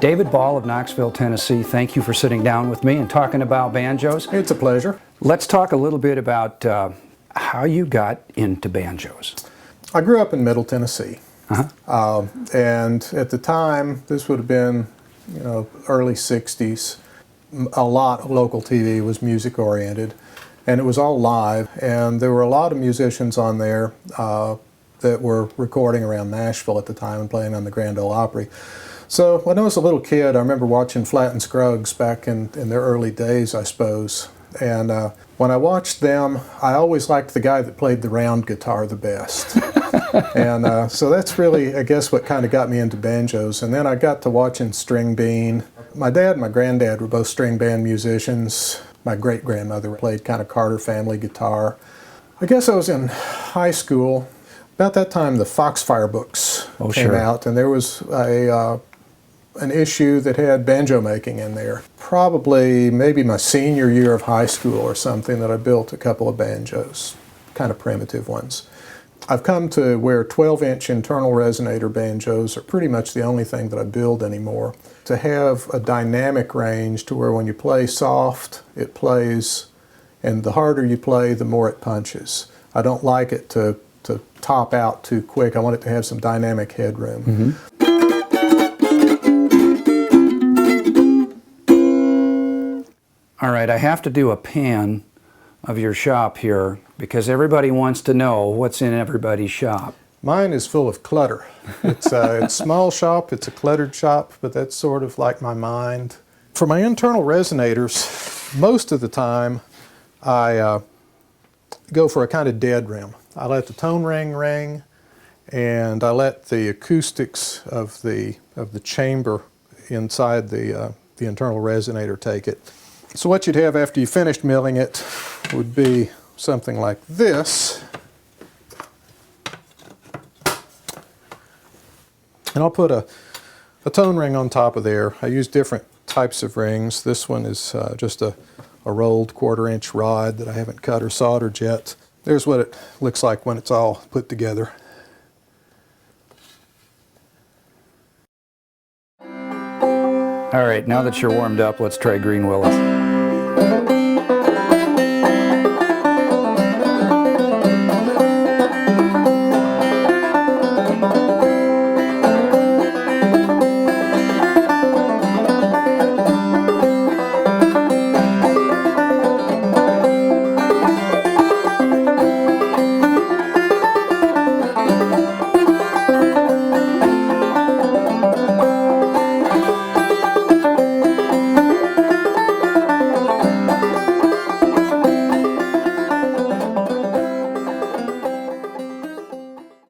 David Ball of Knoxville, Tennessee, thank you for sitting down with me and talking about banjos. It's a pleasure. Let's talk a little bit about how you got into banjos. I grew up in Middle Tennessee, and at the time, this would have been, early '60s. A lot of local TV was music oriented, and it was all live. And there were a lot of musicians on there that were recording around Nashville at the time and playing on the Grand Ole Opry. So when I was a little kid, I remember watching Flatt and Scruggs back in their early days, I suppose. And when I watched them, I always liked the guy that played the round guitar the best. And so that's really, I guess, what kind of got me into banjos. And then I got to watching String Bean. My dad and my granddad were both string band musicians. My great-grandmother played kind of Carter family guitar. I guess I was in high school. About that time, the Foxfire books came out, and there was an issue that had banjo making in there. Probably maybe my senior year of high school or something that I built a couple of banjos, kind of primitive ones. I've come to where 12-inch internal resonator banjos are pretty much the only thing that I build anymore. To have a dynamic range to where when you play soft, it plays, and the harder you play, the more it punches. I don't like it to top out too quick. I want it to have some dynamic headroom. All right, I have to do a pan of your shop here because everybody wants to know what's in everybody's shop. Mine is full of clutter. It's a small shop, it's a cluttered shop, but that's sort of like my mind. For my internal resonators, most of the time I go for a kind of dead rim. I let the tone ring ring, and I let the acoustics of the chamber inside the internal resonator take it. So what you'd have after you finished milling it would be something like this. And I'll put a tone ring on top of there. I use different types of rings. This one is just a rolled 1/4-inch rod that I haven't cut or soldered yet. There's what it looks like when it's all put together. All right, now that you're warmed up, let's try Green Willis.